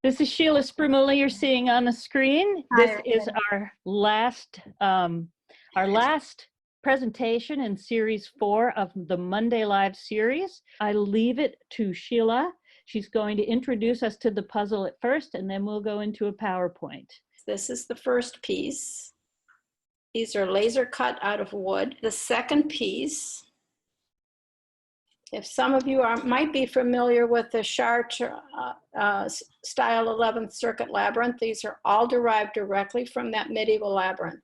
This is Sheila Sprumula you're seeing on the screen. This Hi. is our last presentation in series 4 of the Monday Live series. I leave it to Sheila. She's going to introduce us to the puzzle at first, and then we'll go into a PowerPoint. This is the first piece. These are laser cut out of wood. The second piece, if some of you might be familiar with the Chartres style 11th circuit labyrinth, these are all derived directly from that medieval labyrinth.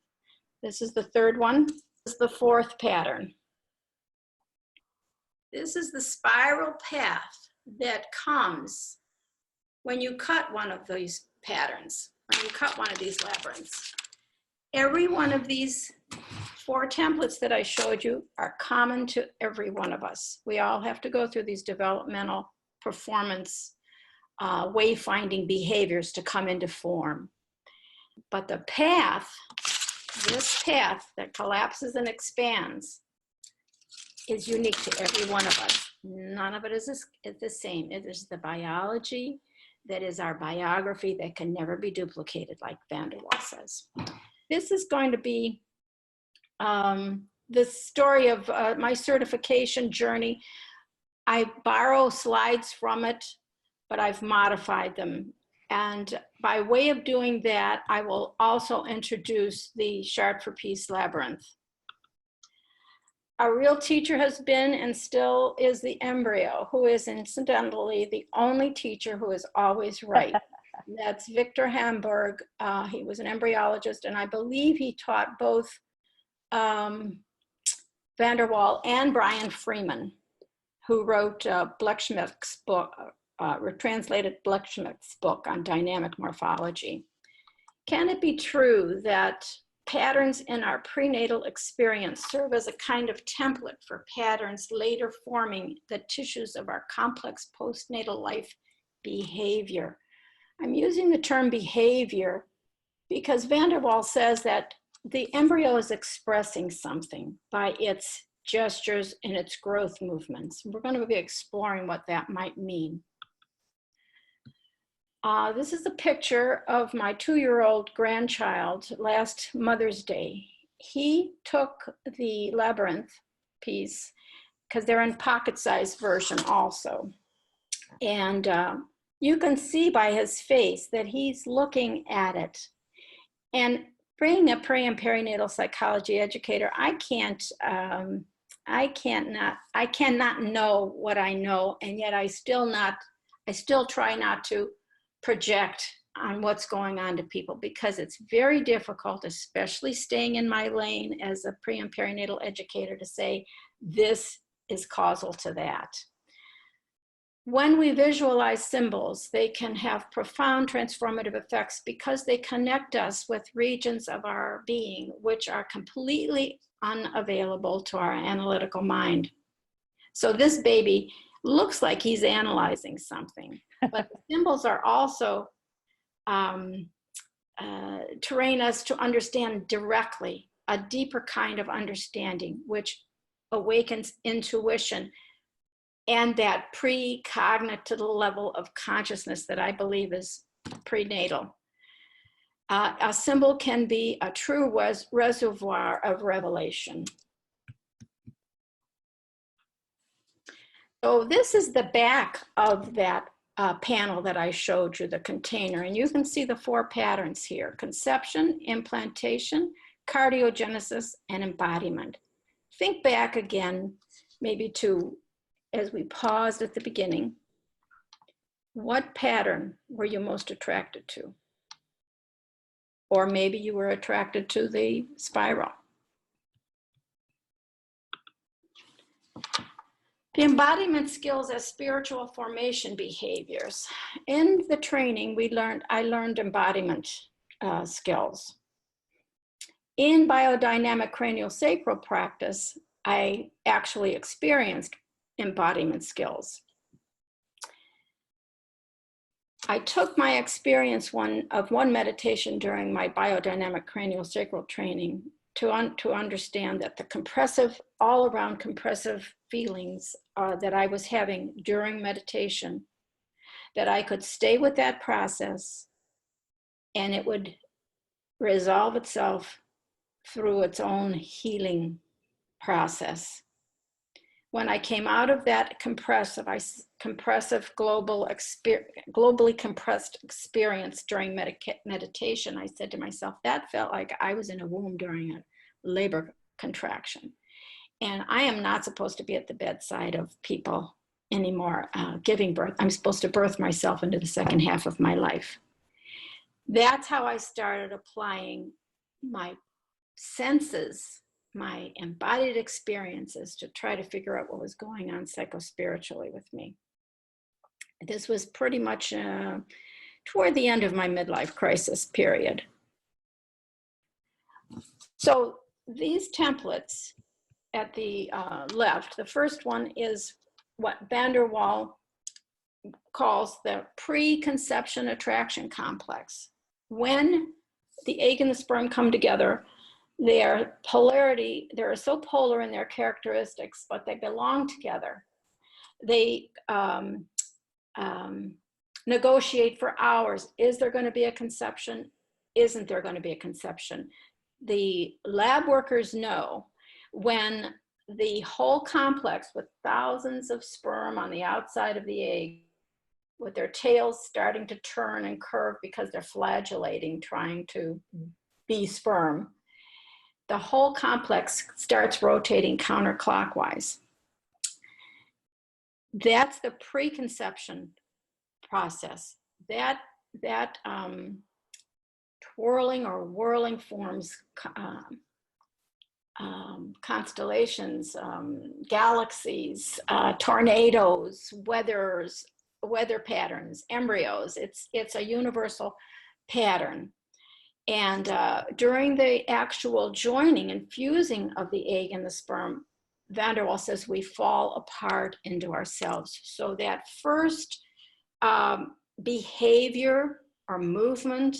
This is the third one. This is the fourth pattern. This is the spiral path that comes when you cut one of these patterns, when you cut one of these labyrinths. Every one of these 4 templates that I showed you are common to every one of us. We all have to go through these developmental performance wayfinding behaviors to come into form. But the path, this path that collapses and expands, is unique to every one of us. None of it is the same. It is the biology that is our biography that can never be duplicated, like van der Waals says. This is going to be the story of my certification journey. I borrow slides from it, but I've modified them. And by way of doing that, I will also introduce the Chartres for Peace Labyrinth. Our real teacher has been and still is the embryo, who is incidentally the only teacher who is always right. That's Victor Hamburg. He was an embryologist, and I believe he taught both van der Waals and Brian Freeman, who wrote Blechschmidt's book, translated Blechschmidt's book on dynamic morphology. Can it be true that patterns in our prenatal experience serve as a kind of template for patterns later forming the tissues of our complex postnatal life behavior? I'm using the term behavior because van der Waals says that the embryo is expressing something by its gestures and its growth movements. We're going to be exploring what that might mean. This is a picture of my 2-year-old grandchild last Mother's Day. He took the labyrinth piece, because they're in pocket-sized version also. And you can see by his face that he's looking at it. And being a pre and perinatal psychology educator, I cannot know what I know, and yet I still try not to project on what's going on to people, because it's very difficult, especially staying in my lane as a pre and perinatal educator, to say this is causal to that. When we visualize symbols, they can have profound transformative effects because they connect us with regions of our being which are completely unavailable to our analytical mind. So this baby looks like he's analyzing something, but the symbols are also train us to understand directly a deeper kind of understanding, which awakens intuition and that precognitive level of consciousness that I believe is prenatal. A symbol can be a true reservoir of revelation. So this is the back of that panel that I showed you, the container, and you can see the 4 patterns here: conception, implantation, cardiogenesis, and embodiment. Think back again, maybe to, as we paused at the beginning, what pattern were you most attracted to? Or maybe you were attracted to the spiral. The embodiment skills as spiritual formation behaviors. In the training, I learned embodiment skills. In biodynamic craniosacral practice, I actually experienced embodiment skills. I took my experience of one meditation during my biodynamic craniosacral training to understand that the compressive, all around compressive feelings that I was having during meditation that I could stay with that process and it would resolve itself through its own healing process. When I came out of that compressive globally compressed experience during meditation, I said to myself, that felt like I was in a womb during a labor contraction. And I am not supposed to be at the bedside of people anymore giving birth. I'm supposed to birth myself into the second half of my life. That's how I started applying my senses, my embodied experiences, to try to figure out what was going on psychospiritually with me. This was pretty much toward the end of my midlife crisis period. So these templates at the left, the first one is what van der Waal calls the preconception attraction complex. When the egg and the sperm come together, their polarity, they're so polar in their characteristics, but they belong together. They negotiate for hours. Is there going to be a conception? Isn't there going to be a conception? The lab workers know when the whole complex with thousands of sperm on the outside of the egg, with their tails starting to turn and curve because they're flagellating, trying to be sperm, the whole complex starts rotating counterclockwise. That's the preconception process. That twirling or whirling forms constellations, galaxies, tornadoes, weather patterns, embryos. It's a universal pattern. And during the actual joining and fusing of the egg and the sperm, van der Waal says we fall apart into ourselves. So that first behavior or movement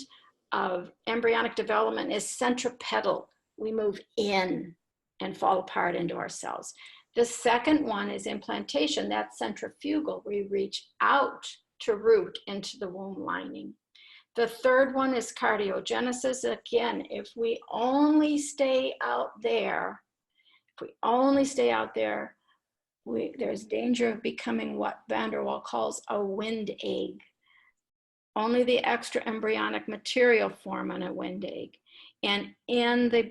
of embryonic development is centripetal. We move in and fall apart into ourselves. The second one is implantation. That's centrifugal. We reach out to root into the womb lining. The third one is cardiogenesis. Again, if we only stay out there, there's danger of becoming what van der Waal calls a wind egg. Only the extra embryonic material form on a wind egg. And in the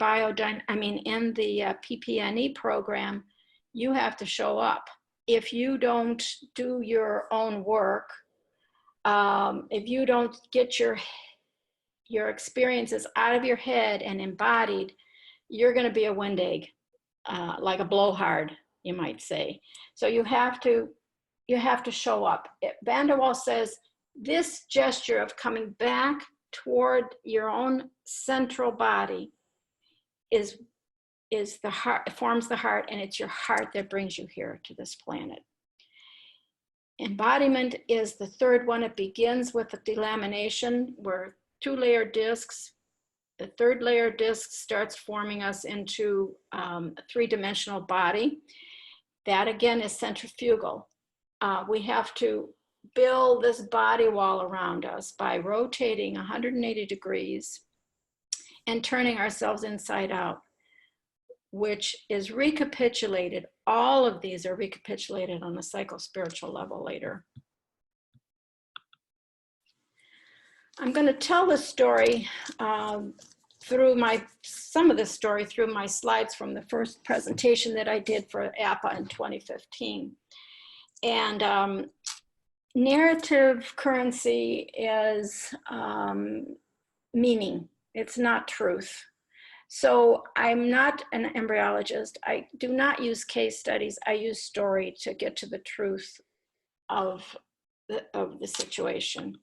PPNE program, you have to show up. If you don't do your own work, if you don't get your experiences out of your head and embodied, you're going to be a wind egg, like a blowhard, you might say. So you have to show up. Van der Waal says this gesture of coming back toward your own central body is the heart, forms the heart, and it's your heart that brings you here to this planet. Embodiment is the third one. It begins with the delamination. We're 2-layer discs. The third layer disc starts forming us into a 3-dimensional body. That again is centrifugal. We have to build this body wall around us by rotating 180 degrees and turning ourselves inside out, which is recapitulated. All of these are recapitulated on the psychospiritual level later. I'm going to tell the story some of the story through my slides from the first presentation that I did for APA in 2015. And narrative currency is meaning. It's not truth. So I'm not an embryologist. I do not use case studies. I use story to get to the truth of the situation.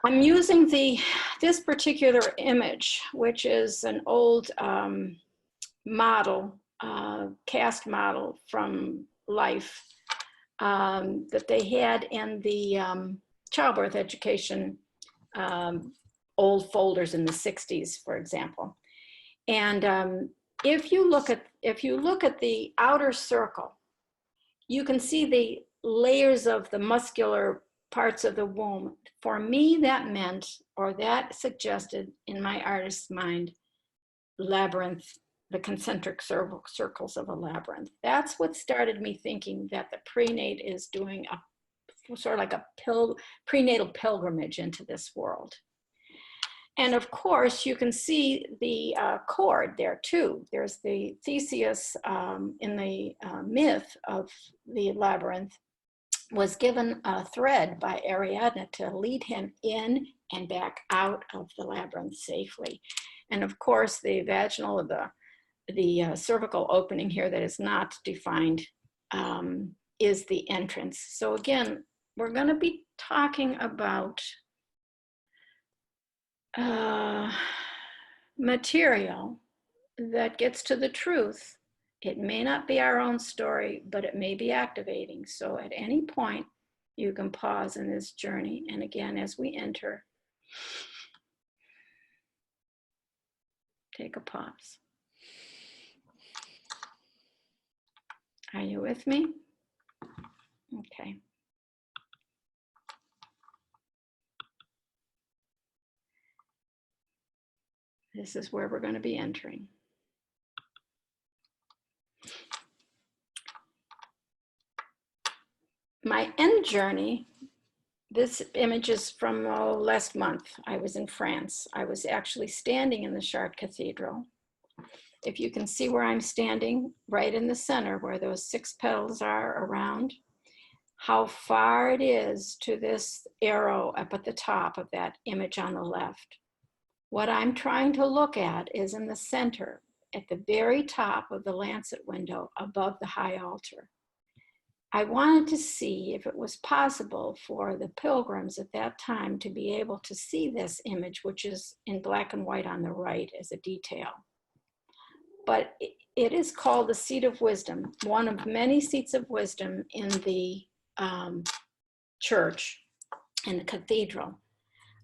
I'm using this particular image, which is an old model, cast model from Life that they had in the childbirth education old folders in the 60s, for example. And if you look at the outer circle, you can see layers of the muscular parts of the womb. For me, that meant, or that suggested in my artist's mind, labyrinth, the concentric circles of a labyrinth. That's what started me thinking that the prenate is doing a sort of like a prenatal pilgrimage into this world. And of course, you can see the cord there too. There's the Theseus in the myth of the labyrinth was given a thread by Ariadne to lead him in and back out of the labyrinth safely. And of course, the vaginal, the cervical opening here that is not defined is the entrance. So again, we're going to be talking about material that gets to the truth. It may not be our own story, but it may be activating. So at any point, you can pause in this journey. And again, as we enter, take a pause. Are you with me? Okay. This is where we're going to be entering. My end journey, this image is from last month. I was in France. I was actually standing in the Chartres Cathedral. If you can see where I'm standing, right in the center where those 6 petals are around, how far it is to this arrow up at the top of that image on the left. What I'm trying to look at is in the center, at the very top of the lancet window above the high altar. I wanted to see if it was possible for the pilgrims at that time to be able to see this image, which is in black and white on the right as a detail. But it is called the Seat of Wisdom, one of many seats of wisdom in the church, in the cathedral.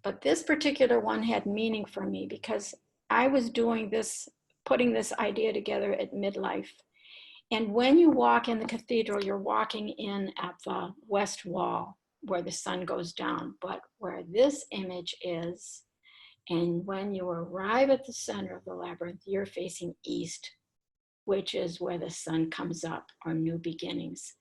But this particular one had meaning for me because I was doing this, putting this idea together at midlife. And when you walk in the cathedral, you're walking in at the west wall where the sun goes down. But where this image is, and when you arrive at the center of the labyrinth, you're facing east, which is where the sun comes up, or new beginnings.